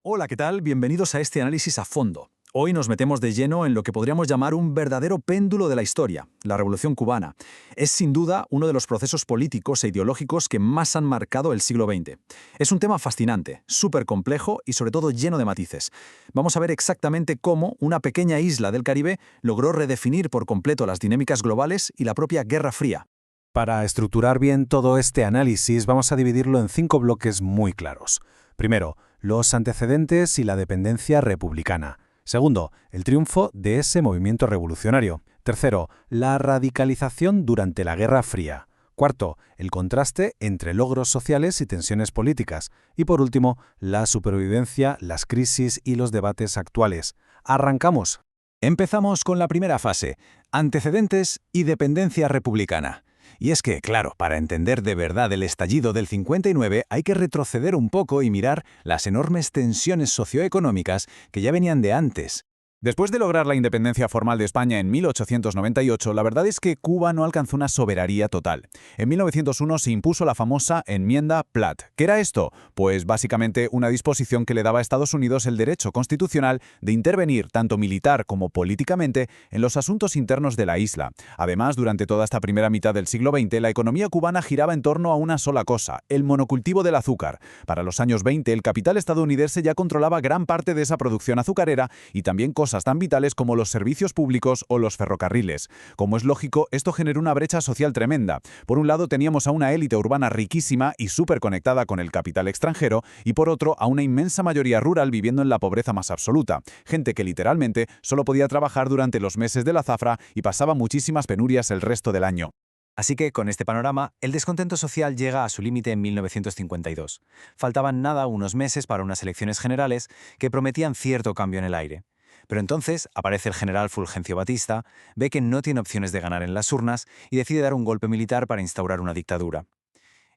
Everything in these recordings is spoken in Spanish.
Hola, ¿qué tal? Bienvenidos a este análisis a fondo. Hoy nos metemos de lleno en lo que podríamos llamar un verdadero péndulo de la historia, la Revolución Cubana. Es sin duda uno de los procesos políticos e ideológicos que más han marcado el siglo XX. Es un tema fascinante, súper complejo y sobre todo lleno de matices. Vamos a ver exactamente cómo una pequeña isla del Caribe logró redefinir por completo las dinámicas globales y la propia Guerra Fría. Para estructurar bien todo este análisis, vamos a dividirlo en 5 bloques muy claros. Primero, los antecedentes y la dependencia republicana. Segundo, el triunfo de ese movimiento revolucionario. Tercero, la radicalización durante la Guerra Fría. Cuarto, el contraste entre logros sociales y tensiones políticas. Y por último, la supervivencia, las crisis y los debates actuales. ¡Arrancamos! Empezamos con la primera fase, antecedentes y dependencia republicana. Y es que, claro, para entender de verdad el estallido del 59 hay que retroceder un poco y mirar las enormes tensiones socioeconómicas que ya venían de antes. Después de lograr la independencia formal de España en 1898, la verdad es que Cuba no alcanzó una soberanía total. En 1901 se impuso la famosa Enmienda Platt. ¿Qué era esto? Pues básicamente una disposición que le daba a Estados Unidos el derecho constitucional de intervenir tanto militar como políticamente en los asuntos internos de la isla. Además, durante toda esta primera mitad del siglo XX, la economía cubana giraba en torno a una sola cosa, el monocultivo del azúcar. Para los años 20, el capital estadounidense ya controlaba gran parte de esa producción azucarera y también cosas tan vitales como los servicios públicos o los ferrocarriles. Como es lógico, esto generó una brecha social tremenda. Por un lado teníamos a una élite urbana riquísima y súper conectada con el capital extranjero, y por otro a una inmensa mayoría rural viviendo en la pobreza más absoluta. Gente que literalmente solo podía trabajar durante los meses de la zafra y pasaba muchísimas penurias el resto del año. Así que, con este panorama, el descontento social llega a su límite en 1952. Faltaban nada unos meses para unas elecciones generales que prometían cierto cambio en el aire. Pero entonces aparece el general Fulgencio Batista, ve que no tiene opciones de ganar en las urnas y decide dar un golpe militar para instaurar una dictadura.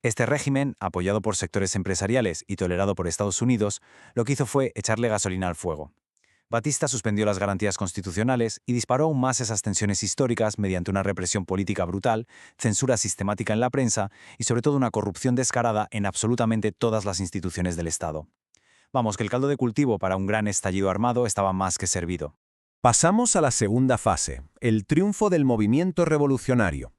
Este régimen, apoyado por sectores empresariales y tolerado por Estados Unidos, lo que hizo fue echarle gasolina al fuego. Batista suspendió las garantías constitucionales y disparó aún más esas tensiones históricas mediante una represión política brutal, censura sistemática en la prensa y sobre todo una corrupción descarada en absolutamente todas las instituciones del Estado. Vamos, que el caldo de cultivo para un gran estallido armado estaba más que servido. Pasamos a la segunda fase, el triunfo del movimiento revolucionario.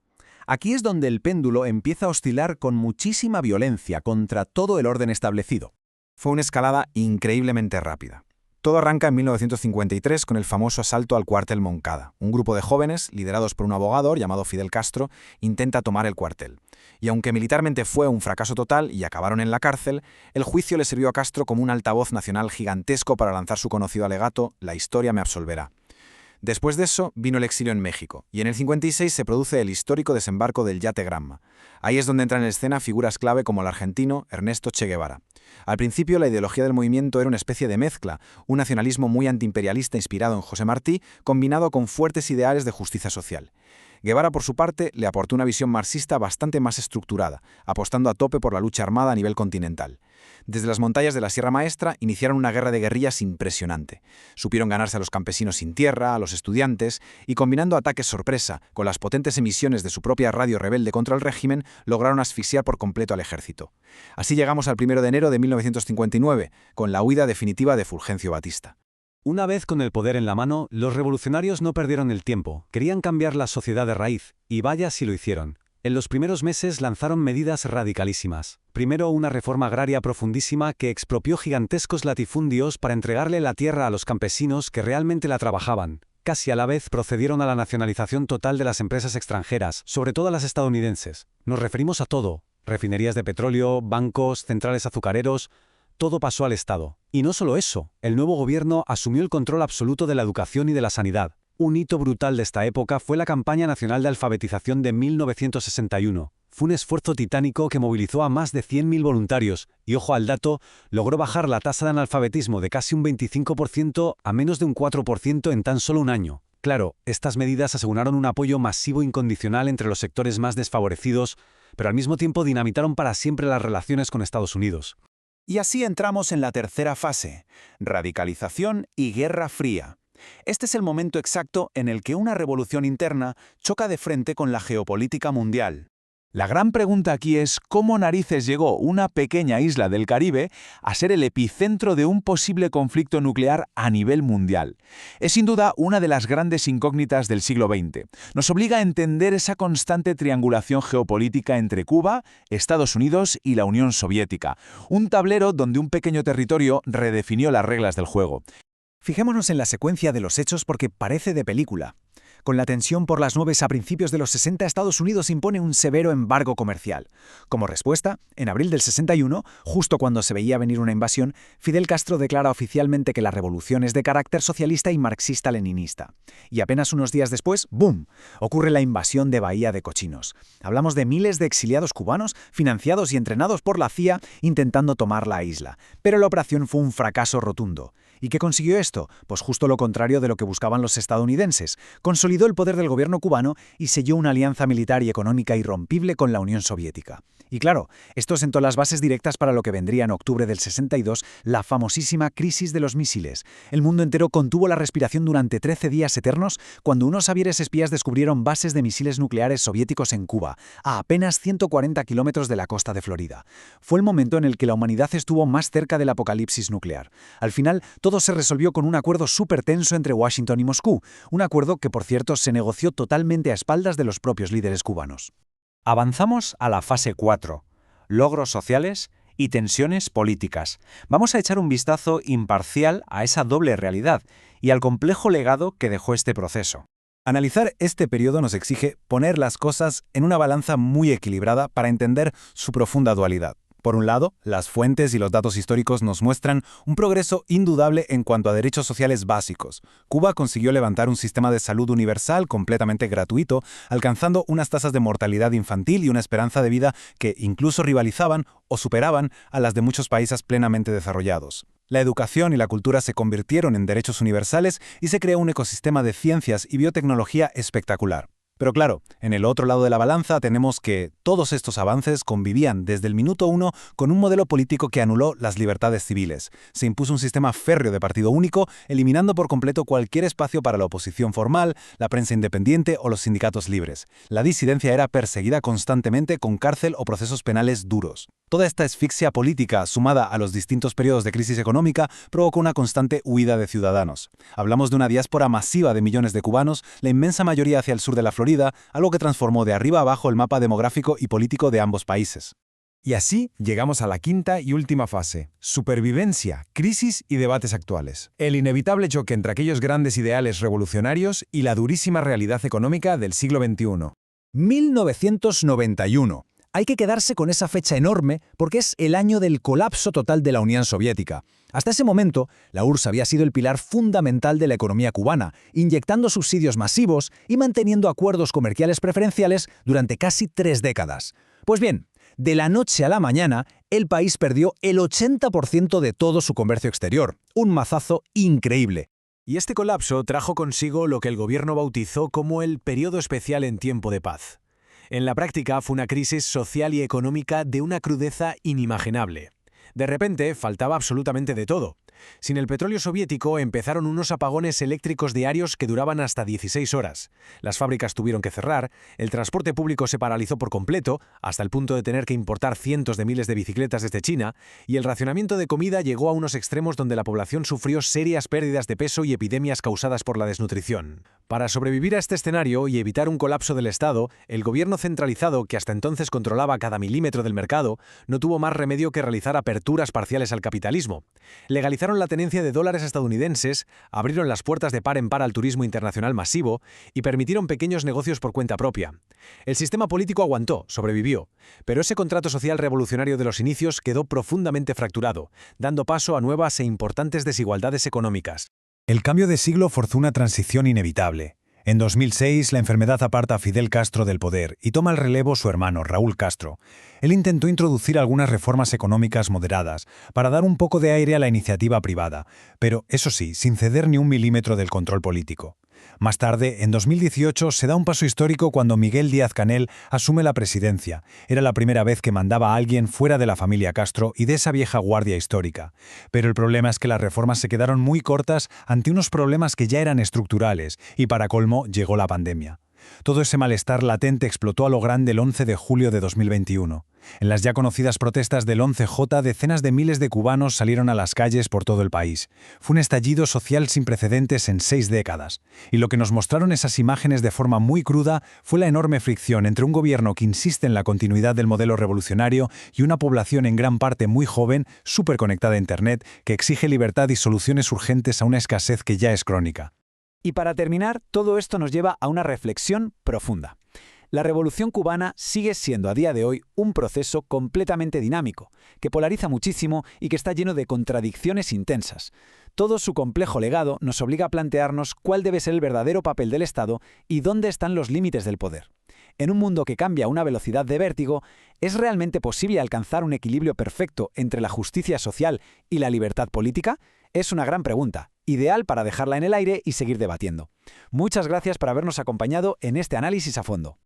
Aquí es donde el péndulo empieza a oscilar con muchísima violencia contra todo el orden establecido. Fue una escalada increíblemente rápida. Todo arranca en 1953 con el famoso asalto al cuartel Moncada. Un grupo de jóvenes, liderados por un abogado llamado Fidel Castro, intenta tomar el cuartel. Y aunque militarmente fue un fracaso total y acabaron en la cárcel, el juicio le sirvió a Castro como un altavoz nacional gigantesco para lanzar su conocido alegato «La historia me absolverá». Después de eso vino el exilio en México, y en el 56 se produce el histórico desembarco del yate Granma. Ahí es donde entran en escena figuras clave como el argentino Ernesto Che Guevara. Al principio la ideología del movimiento era una especie de mezcla, un nacionalismo muy antiimperialista inspirado en José Martí, combinado con fuertes ideales de justicia social. Guevara, por su parte, le aportó una visión marxista bastante más estructurada, apostando a tope por la lucha armada a nivel continental. Desde las montañas de la Sierra Maestra iniciaron una guerra de guerrillas impresionante. Supieron ganarse a los campesinos sin tierra, a los estudiantes, y combinando ataques sorpresa con las potentes emisiones de su propia radio rebelde contra el régimen, lograron asfixiar por completo al ejército. Así llegamos al 1 de enero de 1959, con la huida definitiva de Fulgencio Batista. Una vez con el poder en la mano, los revolucionarios no perdieron el tiempo, querían cambiar la sociedad de raíz, y vaya si lo hicieron. En los primeros meses lanzaron medidas radicalísimas. Primero, una reforma agraria profundísima que expropió gigantescos latifundios para entregarle la tierra a los campesinos que realmente la trabajaban. Casi a la vez procedieron a la nacionalización total de las empresas extranjeras, sobre todo las estadounidenses. Nos referimos a todo: refinerías de petróleo, bancos, centrales azucareros. Todo pasó al Estado. Y no solo eso, el nuevo gobierno asumió el control absoluto de la educación y de la sanidad. Un hito brutal de esta época fue la campaña nacional de alfabetización de 1961. Fue un esfuerzo titánico que movilizó a más de 100.000 voluntarios y, ojo al dato, logró bajar la tasa de analfabetismo de casi un 25% a menos de un 4% en tan solo un año. Claro, estas medidas aseguraron un apoyo masivo incondicional entre los sectores más desfavorecidos, pero al mismo tiempo dinamitaron para siempre las relaciones con Estados Unidos. Y así entramos en la tercera fase, radicalización y Guerra Fría. Este es el momento exacto en el que una revolución interna choca de frente con la geopolítica mundial. La gran pregunta aquí es cómo narices llegó una pequeña isla del Caribe a ser el epicentro de un posible conflicto nuclear a nivel mundial. Es sin duda una de las grandes incógnitas del siglo XX. Nos obliga a entender esa constante triangulación geopolítica entre Cuba, Estados Unidos y la Unión Soviética. Un tablero donde un pequeño territorio redefinió las reglas del juego. Fijémonos en la secuencia de los hechos porque parece de película. Con la tensión por las nubes a principios de los 60, Estados Unidos impone un severo embargo comercial. Como respuesta, en abril del 61, justo cuando se veía venir una invasión, Fidel Castro declara oficialmente que la revolución es de carácter socialista y marxista-leninista. Y apenas unos días después, ¡boom!, ocurre la invasión de Bahía de Cochinos. Hablamos de miles de exiliados cubanos, financiados y entrenados por la CIA, intentando tomar la isla. Pero la operación fue un fracaso rotundo. ¿Y qué consiguió esto? Pues justo lo contrario de lo que buscaban los estadounidenses. Consolidó el poder del gobierno cubano y selló una alianza militar y económica irrompible con la Unión Soviética. Y claro, esto sentó las bases directas para lo que vendría en octubre del 62, la famosísima crisis de los misiles. El mundo entero contuvo la respiración durante 13 días eternos cuando unos aviones espías descubrieron bases de misiles nucleares soviéticos en Cuba, a apenas 140 kilómetros de la costa de Florida. Fue el momento en el que la humanidad estuvo más cerca del apocalipsis nuclear. Al final, todo se resolvió con un acuerdo súper tenso entre Washington y Moscú, un acuerdo que, por cierto, se negoció totalmente a espaldas de los propios líderes cubanos. Avanzamos a la fase 4, logros sociales y tensiones políticas. Vamos a echar un vistazo imparcial a esa doble realidad y al complejo legado que dejó este proceso. Analizar este periodo nos exige poner las cosas en una balanza muy equilibrada para entender su profunda dualidad. Por un lado, las fuentes y los datos históricos nos muestran un progreso indudable en cuanto a derechos sociales básicos. Cuba consiguió levantar un sistema de salud universal completamente gratuito, alcanzando unas tasas de mortalidad infantil y una esperanza de vida que incluso rivalizaban o superaban a las de muchos países plenamente desarrollados. La educación y la cultura se convirtieron en derechos universales y se creó un ecosistema de ciencias y biotecnología espectacular. Pero claro, en el otro lado de la balanza tenemos que todos estos avances convivían desde el minuto 1 con un modelo político que anuló las libertades civiles. Se impuso un sistema férreo de partido único, eliminando por completo cualquier espacio para la oposición formal, la prensa independiente o los sindicatos libres. La disidencia era perseguida constantemente con cárcel o procesos penales duros. Toda esta asfixia política, sumada a los distintos periodos de crisis económica, provocó una constante huida de ciudadanos. Hablamos de una diáspora masiva de millones de cubanos, la inmensa mayoría hacia el sur de la Florida, algo que transformó de arriba abajo el mapa demográfico y político de ambos países. Y así llegamos a la quinta y última fase: supervivencia, crisis y debates actuales. El inevitable choque entre aquellos grandes ideales revolucionarios y la durísima realidad económica del siglo XXI. 1991. Hay que quedarse con esa fecha enorme porque es el año del colapso total de la Unión Soviética. Hasta ese momento, la URSS había sido el pilar fundamental de la economía cubana, inyectando subsidios masivos y manteniendo acuerdos comerciales preferenciales durante casi 3 décadas. Pues bien, de la noche a la mañana, el país perdió el 80% de todo su comercio exterior. Un mazazo increíble. Y este colapso trajo consigo lo que el gobierno bautizó como el periodo especial en tiempo de paz. En la práctica fue una crisis social y económica de una crudeza inimaginable. De repente, faltaba absolutamente de todo. Sin el petróleo soviético empezaron unos apagones eléctricos diarios que duraban hasta 16 horas. Las fábricas tuvieron que cerrar, el transporte público se paralizó por completo, hasta el punto de tener que importar cientos de miles de bicicletas desde China, y el racionamiento de comida llegó a unos extremos donde la población sufrió serias pérdidas de peso y epidemias causadas por la desnutrición. Para sobrevivir a este escenario y evitar un colapso del Estado, el gobierno centralizado, que hasta entonces controlaba cada milímetro del mercado, no tuvo más remedio que realizar aperturas parciales al capitalismo. Legalizaron la tenencia de dólares estadounidenses, abrieron las puertas de par en par al turismo internacional masivo y permitieron pequeños negocios por cuenta propia. El sistema político aguantó, sobrevivió, pero ese contrato social revolucionario de los inicios quedó profundamente fracturado, dando paso a nuevas e importantes desigualdades económicas. El cambio de siglo forzó una transición inevitable. En 2006, la enfermedad aparta a Fidel Castro del poder y toma el relevo su hermano, Raúl Castro. Él intentó introducir algunas reformas económicas moderadas para dar un poco de aire a la iniciativa privada, pero, eso sí, sin ceder ni un milímetro del control político. Más tarde, en 2018, se da un paso histórico cuando Miguel Díaz-Canel asume la presidencia. Era la primera vez que mandaba a alguien fuera de la familia Castro y de esa vieja guardia histórica. Pero el problema es que las reformas se quedaron muy cortas ante unos problemas que ya eran estructurales y, para colmo, llegó la pandemia. Todo ese malestar latente explotó a lo grande el 11 de julio de 2021. En las ya conocidas protestas del 11J, decenas de miles de cubanos salieron a las calles por todo el país. Fue un estallido social sin precedentes en 6 décadas. Y lo que nos mostraron esas imágenes de forma muy cruda fue la enorme fricción entre un gobierno que insiste en la continuidad del modelo revolucionario y una población en gran parte muy joven, súper conectada a Internet, que exige libertad y soluciones urgentes a una escasez que ya es crónica. Y para terminar, todo esto nos lleva a una reflexión profunda. La Revolución cubana sigue siendo a día de hoy un proceso completamente dinámico, que polariza muchísimo y que está lleno de contradicciones intensas. Todo su complejo legado nos obliga a plantearnos cuál debe ser el verdadero papel del Estado y dónde están los límites del poder. En un mundo que cambia a una velocidad de vértigo, ¿es realmente posible alcanzar un equilibrio perfecto entre la justicia social y la libertad política? Es una gran pregunta, ideal para dejarla en el aire y seguir debatiendo. Muchas gracias por habernos acompañado en este análisis a fondo.